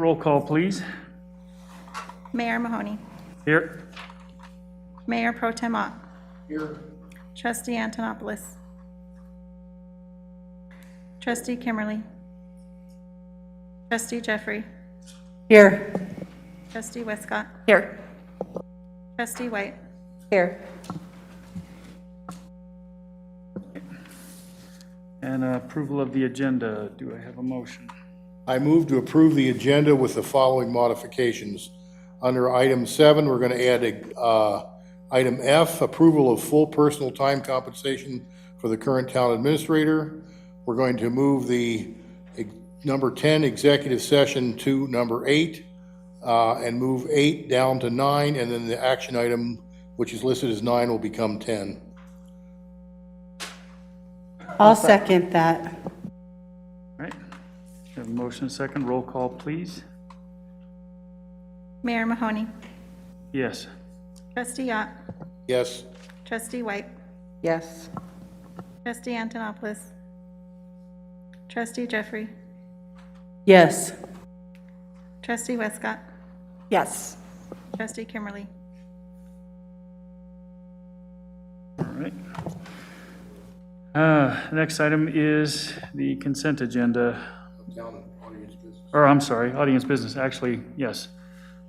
roll call, please. Mayor Mahoney. Here. Mayor Pro Tem Ott. Here. Trustee Antonopoulos. Trustee Kimmerly. Trustee Jeffrey. Here. Trustee Westcott. Here. Trustee White. Here. And approval of the agenda. Do I have a motion? I move to approve the agenda with the following modifications. Under item 7, we're going to add item F, approval of full personal time compensation for the current town administrator. We're going to move the number 10 executive session to number 8, and move 8 down to 9, and then the action item, which is listed as 9, will become 10. I'll second that. All right. Have a motion second. Roll call, please. Mayor Mahoney. Yes. Trustee Ott. Yes. Trustee White. Yes. Trustee Antonopoulos. Trustee Jeffrey. Yes. Trustee Westcott. Yes. Trustee Kimmerly. All right. Next item is the consent agenda. Down audience business. Or, I'm sorry, audience business, actually, yes.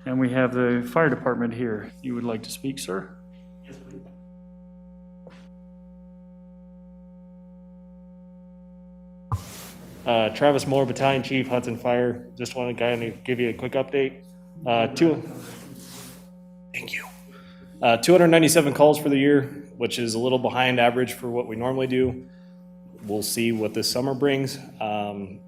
And we have the fire department here. You would like to speak, sir? Yes, please. Travis Moore, Battalion Chief, Hudson Fire. Just want to kind of give you a quick update. Thank you. 297 calls for the year, which is a little behind average for what we normally do. We'll see what this summer brings.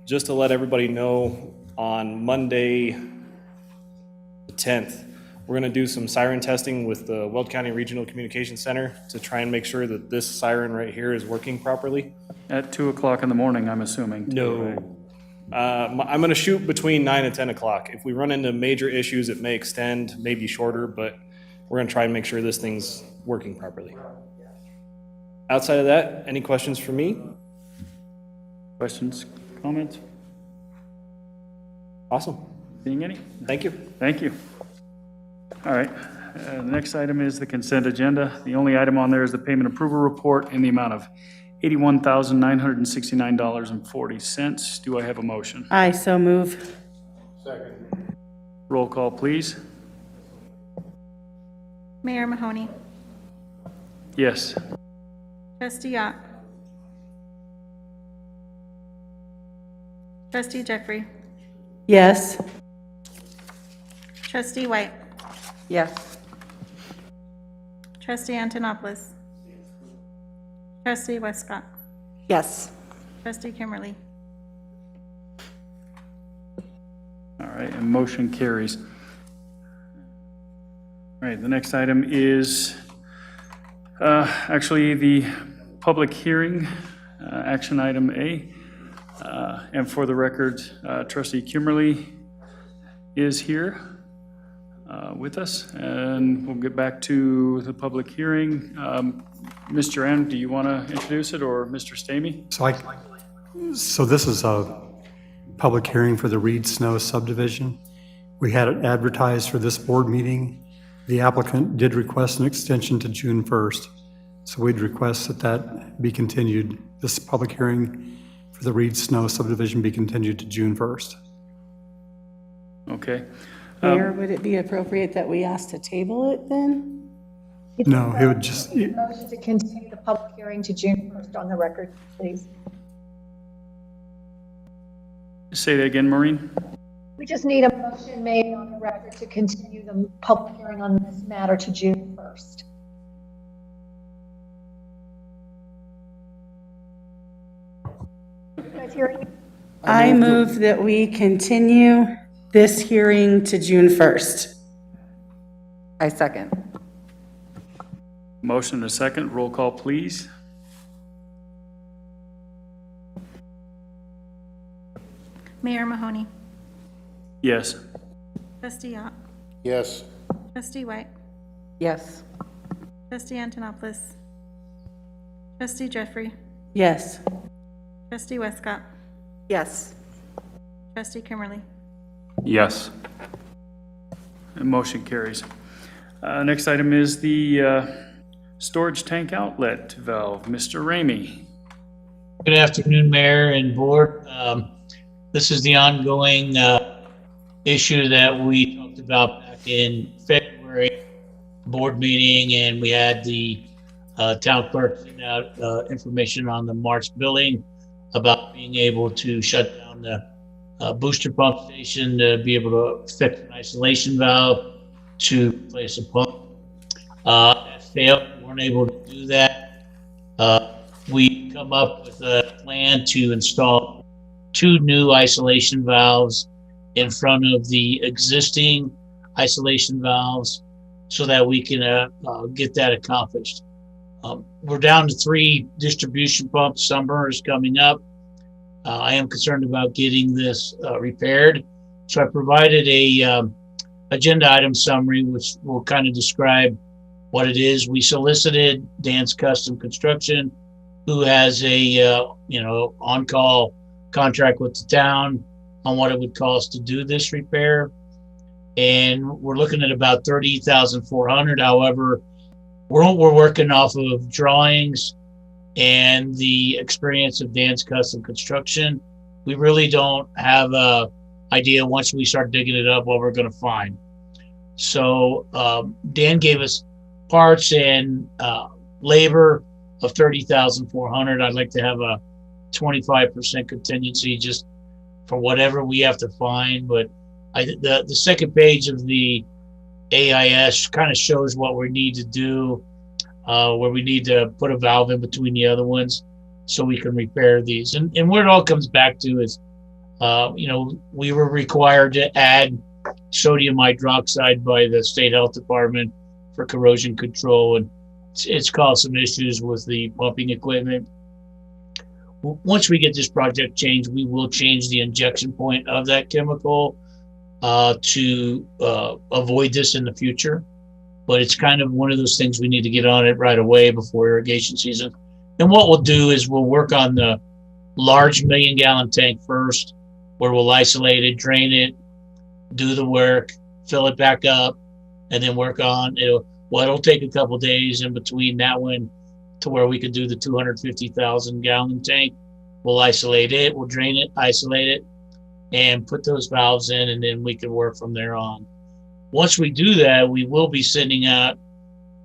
Just to let everybody know, on Monday, the 10th, we're going to do some siren testing with the Weld County Regional Communications Center to try and make sure that this siren right here is working properly. At 2 o'clock in the morning, I'm assuming. too, right? No. I'm going to shoot between 9 and 10 o'clock. If we run into major issues, it may extend, maybe shorter, but we're going to try and make sure this thing's working properly. Outside of that, any questions for me? Questions, comments? Awesome. Seeing any? Thank you. Thank you. All right. The next item is the consent agenda. The only item on there is the payment approval report in the amount of $81,969.40. Do I have a motion? I so move. Second. Roll call, please. Mayor Mahoney. Yes. Trustee Ott. Trustee Jeffrey. Yes. Trustee White. Yes. Trustee Antonopoulos. Trustee Westcott. Yes. Trustee Kimmerly. All right, and motion carries. All right, the next item is actually the public hearing, action item A. And for the record, Trustee Kimmerly is here with us, and we'll get back to the public hearing. Mr. N, do you want to introduce it, or Mr. Stamey? So this is a public hearing for the Reed Snow subdivision. We had it advertised for this board meeting. The applicant did request an extension to June 1st. So we'd request that that be continued, this public hearing for the Reed Snow subdivision be continued to June 1st. Okay. Mayor, would it be appropriate that we ask to table it then? No, it would just, Motion to continue the public hearing to June 1st on the record, please. Say that again, Maureen? We just need a motion made on the record to continue the public hearing on this matter to June 1st. You guys hearing me? I move that we continue this hearing to June 1st. I second. Motion and a second. Roll call, please. Mayor Mahoney. Yes. Trustee Ott. Yes. Trustee White. Yes. Trustee Antonopoulos. Trustee Jeffrey. Yes. Trustee Westcott. Yes. Trustee Kimmerly. Yes. And motion carries. Next item is the storage tank outlet valve. Mr. Ramey. Good afternoon, Mayor and Board. This is the ongoing issue that we talked about back in February board meeting, and we had the town clerk send out information on the March billing about being able to shut down the booster pump station to be able to fix an isolation valve to replace a pump. That failed. We weren't able to do that. We come up with a plan to install 2 new isolation valves in front of the existing isolation valves so that we can get that accomplished. We're down to 3 distribution pumps. Summer is coming up. I am concerned about getting this repaired. So I provided a agenda item summary, which will kind of describe what it is. We solicited Dan's Custom Construction, who has a on-call contract with the town on what it would cost to do this repair, and we're looking at about $30,400. However, we're working off of drawings and the experience of Dan's Custom Construction. We really don't have a idea once we start digging it up what we're going to find. So Dan gave us parts and labor of $30,400. I'd like to have a 25% contingency just for whatever we have to find. But the second page of the AIS kind of shows what we need to do, where we need to put a valve in between the other ones so we can repair these. And where it all comes back to is, we were required to add sodium hydroxide by the state health department for corrosion control, and it's caused some issues with the pumping equipment. Once we get this project changed, we will change the injection point of that chemical to avoid this in the future. But it's kind of one of those things we need to get on it right away before irrigation season. And what we'll do is we'll work on the large 1 million gallon tank first, where we'll isolate it, drain it, do the work, fill it back up, and then work on it. It'll take a couple days in between that one to where we could do the 250,000 gallon tank. We'll isolate it, we'll drain it, isolate it, and put those valves in, and then we can work from there on. Once we do that, we will be sending out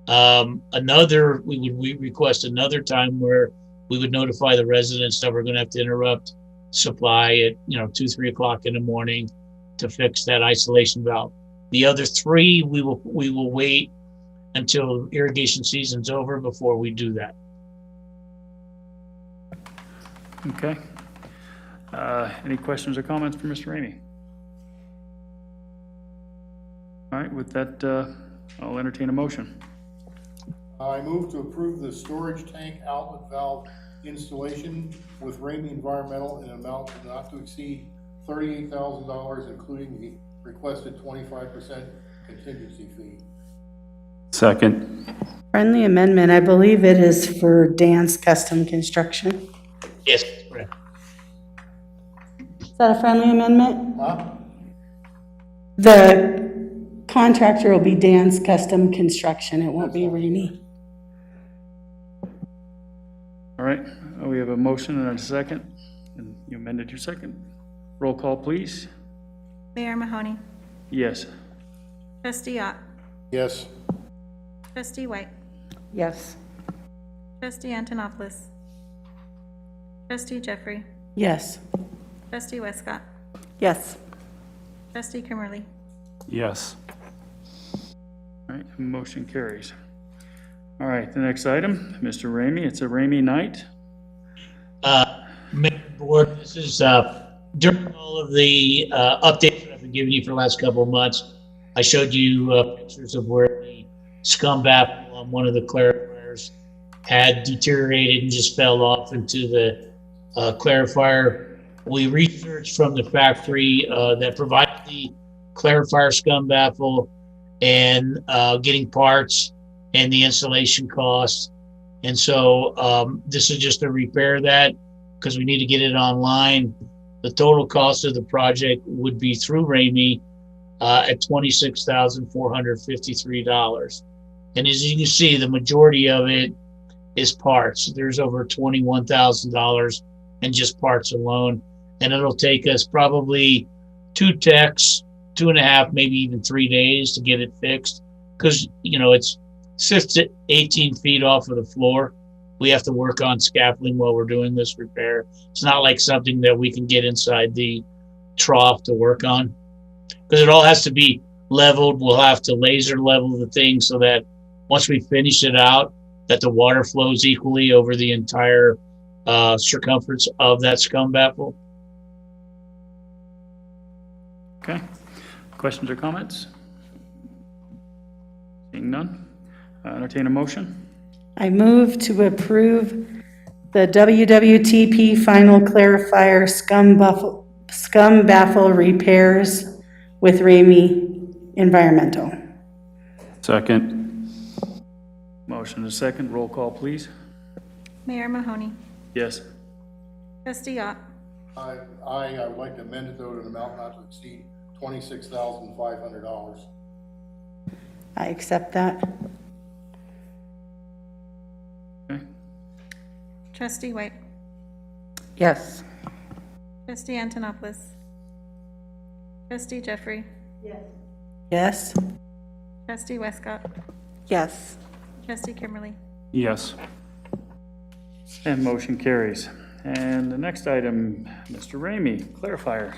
we request another time where we would notify the residents that we're going to have to interrupt supply at 2, 3 o'clock in the morning to fix that isolation valve. The other 3, we will wait until irrigation season's over before we do that. Okay. Any questions or comments for Mr. Ramey? All right, with that, I'll entertain a motion. I move to approve the storage tank outlet valve installation with Ramey Environmental in an amount not to exceed $38,000, including the requested 25% contingency fee. Second. Friendly amendment, I believe it is for Dan's Custom Construction. Yes, correct. Is that a friendly amendment? Huh? The contractor will be Dan's Custom Construction. It won't be Ramey. All right, we have a motion and a second, and you amended your second. Roll call, please. Mayor Mahoney, Yes. Trustee Ott, Yes. Trustee White, Yes. Trustee Antonopoulos, Trustee Jeffrey, Yes. Trustee Westcott, Yes. Trustee Kimmerly. Yes. All right, motion carries. All right, the next item, Mr. Ramey, it's a Ramey night. Mayor Board, this is during all of the updates that I've been giving you for the last couple of months. I showed you pictures of where the scum baffle on one of the clarifiers had deteriorated and just fell off into the clarifier. We researched from the factory that provided the clarifier scum baffle and getting parts and the installation costs. And so this is just to repair that because we need to get it online. The total cost of the project would be through Ramey at $26,453. And as you can see, the majority of it is parts. There's over $21,000 in just parts alone. And it'll take us probably 2 techs, 2.5, maybe even 3 days to get it fixed. Because, it's 6 to 18 feet off of the floor. We have to work on scaffolding while we're doing this repair. It's not like something that we can get inside the trough to work on. Because it all has to be leveled. We'll have to laser level the thing so that once we finish it out, that the water flows equally over the entire circumference of that scum baffle. Okay. Questions or comments? Seeing none. Entertain a motion. I move to approve the WWTP final clarifier scum baffle repairs with Ramey Environmental. Second. Motion is second. Roll call, please. Mayor Mahoney, Yes. Trustee Ott, I would like to amend it though to an amount not to exceed $26,500. I accept that. Okay. Trustee White, Yes. Trustee Antonopoulos, Trustee Jeffrey, Yes. Trustee Westcott, Yes. Trustee Kimmerly. Yes. And motion carries. And the next item, Mr. Ramey, clarifier.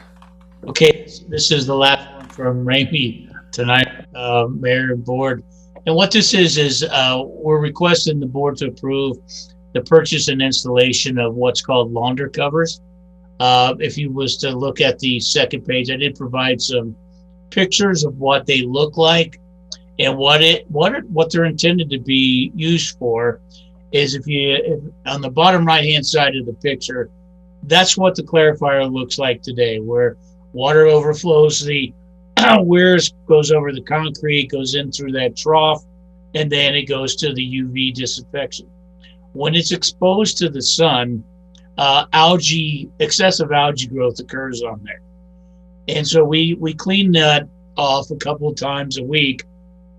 Okay, this is the last one from Ramey tonight, Mayor and Board. And what this is we're requesting the board to approve the purchase and installation of what's called launder covers. If you was to look at the second page, I did provide some pictures of what they look like and what they're intended to be used for. Is if on the bottom right-hand side of the picture, that's what the clarifier looks like today, where water overflows the weirs, goes over the concrete, goes in through that trough, and then it goes to the UV disinfection. When it's exposed to the sun, excessive algae growth occurs on there. And so we clean that off a couple of times a week.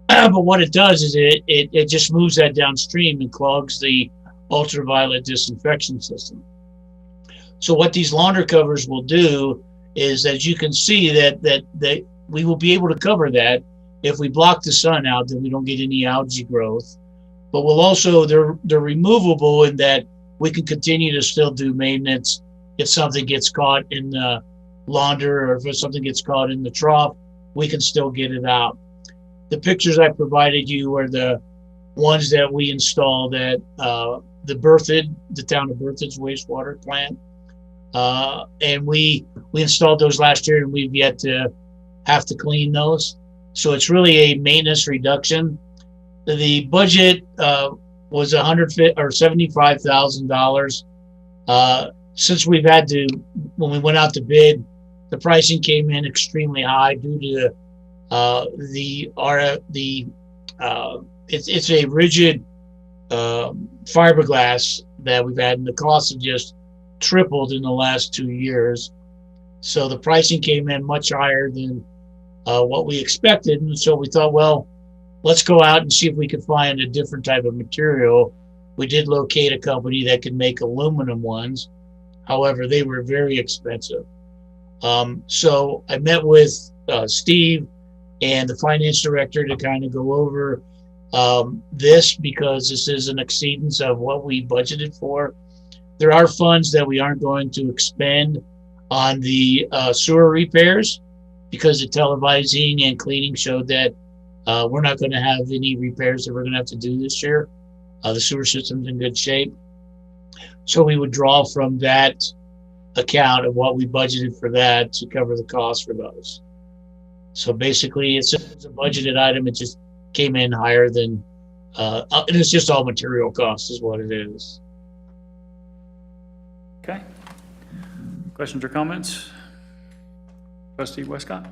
But what it does is it just moves that downstream and clogs the ultraviolet disinfection system. So what these launder covers will do is, as you can see, that we will be able to cover that. If we block the sun out, then we don't get any algae growth. But we'll also, they're removable in that we can continue to still do maintenance if something gets caught in the launder, or if something gets caught in the trough, we can still get it out. The pictures I provided you are the ones that we installed at the town of Berthoud's wastewater plant. And we installed those last year, and we've yet to have to clean those. So it's really a maintenance reduction. The budget was $75,000. Since we've had to, when we went out to bid, the pricing came in extremely high due to it's a rigid fiberglass that we've had, and the costs have just tripled in the last 2 years. So the pricing came in much higher than what we expected, and so we thought, well, let's go out and see if we could find a different type of material. We did locate a company that could make aluminum ones. However, they were very expensive. So I met with Steve and the finance director to kind of go over this, because this is an exceedance of what we budgeted for. There are funds that we aren't going to expend on the sewer repairs, because the televising and cleaning showed that we're not going to have any repairs that we're going to have to do this year. The sewer system's in good shape. So we would draw from that account of what we budgeted for that to cover the cost for those. So basically, it's a budgeted item. It just came in higher than, and it's just all material costs is what it is. Okay. Questions or comments? Trustee Westcott?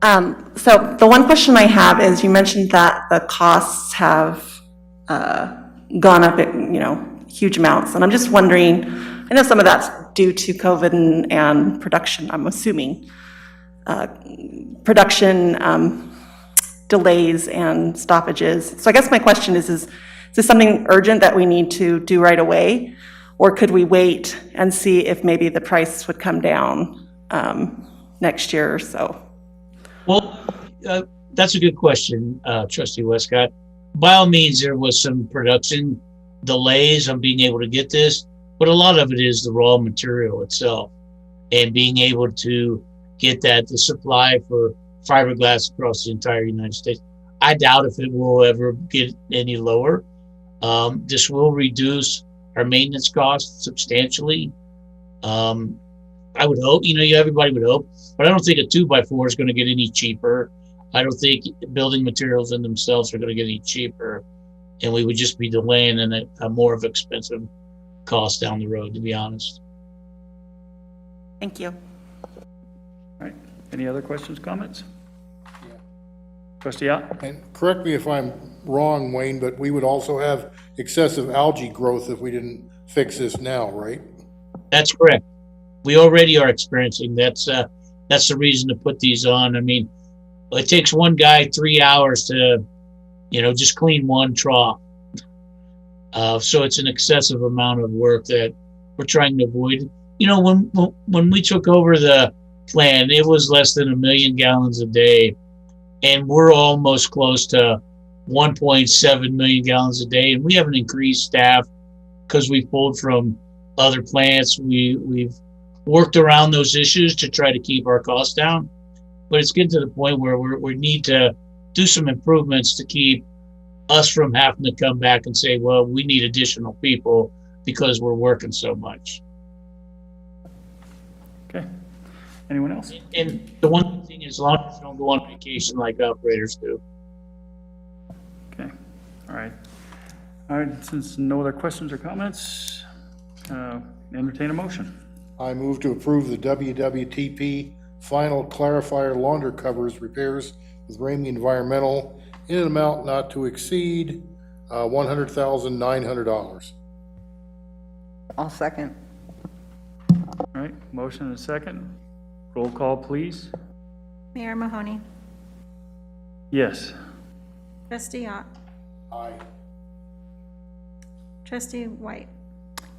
So the one question I have is, you mentioned that the costs have gone up, huge amounts. And I'm just wondering, I know some of that's due to COVID and production, I'm assuming. Production delays and stoppages. So I guess my question is this something urgent that we need to do right away? Or could we wait and see if maybe the price would come down next year or so? Well, that's a good question, Trustee Westcott. By all means, there was some production delays on being able to get this, but a lot of it is the raw material itself and being able to get the supply for fiberglass across the entire United States. I doubt if it will ever get any lower. This will reduce our maintenance costs substantially. I would hope, everybody would hope, but I don't think a 2x4 is going to get any cheaper. I don't think building materials in themselves are going to get any cheaper, and we would just be delaying a more of expensive cost down the road, to be honest. Thank you. All right, any other questions, comments? Trustee Ott? And correct me if I'm wrong, Wayne, but we would also have excessive algae growth if we didn't fix this now, right? That's correct. We already are experiencing that's the reason to put these on. I mean, it takes one guy 3 hours to, just clean one trough. So it's an excessive amount of work that we're trying to avoid. When we took over the plan, it was less than 1 million gallons a day, and we're almost close to 1.7 million gallons a day. And we haven't increased staff because we pulled from other plants. We've worked around those issues to try to keep our costs down, but it's getting to the point where we need to do some improvements to keep us from having to come back and say, well, we need additional people because we're working so much. Okay. Anyone else? And the one thing is, as long as you don't go on vacation like operators do. Okay, all right. All right, since no other questions or comments, entertain a motion. I move to approve the WWTP final clarifier launder covers repairs with Ramey Environmental in an amount not to exceed $100,900. I'll second. All right, motion and a second. Roll call, please. Mayor Mahoney, Yes. Trustee Ott, Aye. Trustee White,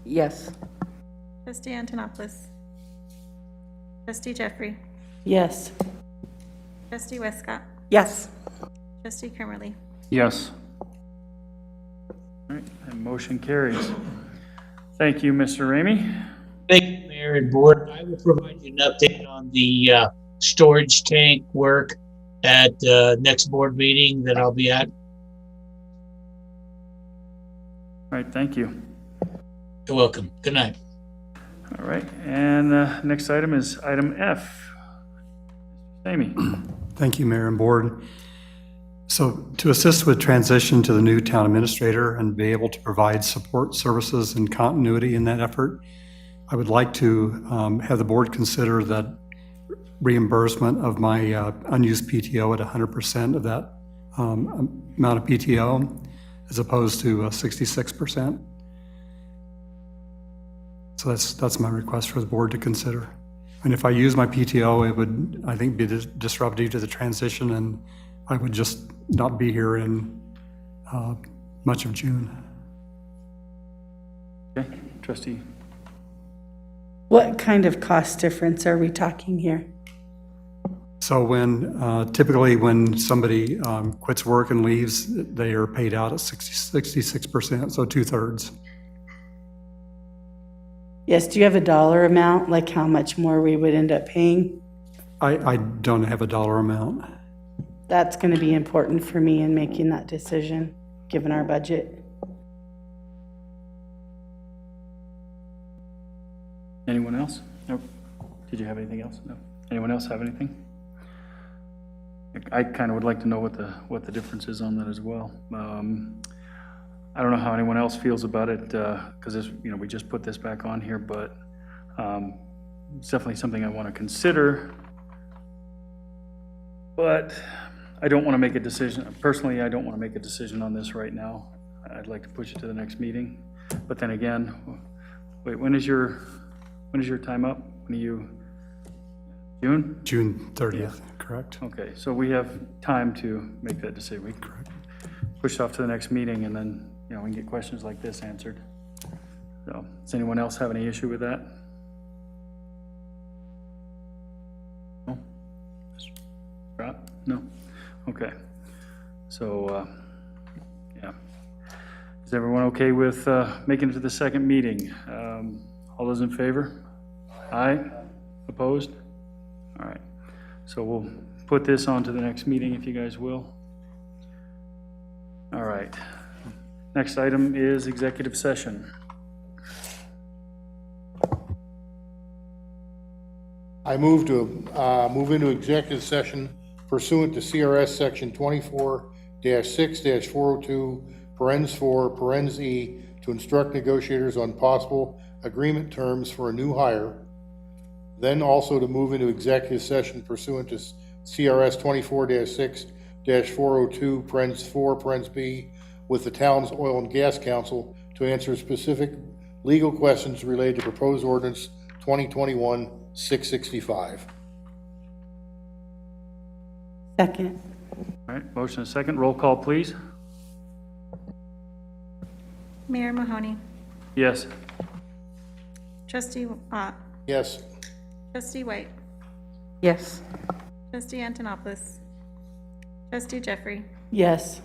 Yes. Trustee Antonopoulos, Trustee Jeffrey, Yes. Trustee Westcott, Yes. Trustee Kimmerly. Yes. All right, and motion carries. Thank you, Mr. Ramey. Thank you, Mayor and Board. I will provide you an update on the storage tank work at next board meeting that I'll be at. All right, thank you. You're welcome. Good night. All right, and next item is item F. Amy. Thank you, Mayor and Board. So to assist with transition to the new town administrator and be able to provide support services and continuity in that effort, I would like to have the board consider that reimbursement of my unused PTO at 100% of that amount of PTO, as opposed to 66%. So that's my request for the board to consider. And if I use my PTO, it would, I think, be disruptive to the transition, and I would just not be here in much of June. Okay, trustee. What kind of cost difference are we talking here? So typically when somebody quits work and leaves, they are paid out at 66%, so 2/3. Yes, do you have a dollar amount, like how much more we would end up paying? I don't have a dollar amount. That's going to be important for me in making that decision, given our budget. Anyone else? Nope. Did you have anything else? No. Anyone else have anything? I kind of would like to know what the difference is on that as well. I don't know how anyone else feels about it, because we just put this back on here, but it's definitely something I want to consider. But I don't want to make a decision. Personally, I don't want to make a decision on this right now. I'd like to push it to the next meeting. But then again, wait, when is your time up? When are you, June? June 30th, correct? Okay, so we have time to make that decision. We can push it off to the next meeting, and then, we can get questions like this answered. So, does anyone else have any issue with that? No? Scott? No? Okay. So, yeah. Is everyone okay with making it to the second meeting? All those in favor? Aye? Opposed? All right. So we'll put this on to the next meeting if you guys will. All right. Next item is executive session. I move move into executive session pursuant to CRS Section 24-6-402, parens 4, parens E, to instruct negotiators on possible agreement terms for a new hire. Then also to move into executive session pursuant to CRS 24-6-402, parens 4, parens B, with the town's oil and gas council to answer specific legal questions related to proposed ordinance 2021-665. Second. All right, motion and second. Roll call, please. Mayor Mahoney, Yes. Trustee Ott, Yes. Trustee White, Yes. Trustee Antonopoulos, Trustee Jeffrey, Yes.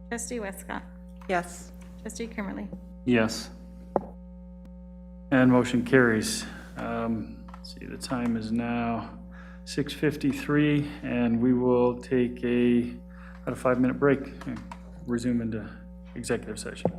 Trustee Westcott, Yes. Trustee Kimmerly. Yes. And motion carries. Let's see, the time is now 6:53, and we will take about a 5-minute break, and resume into executive session.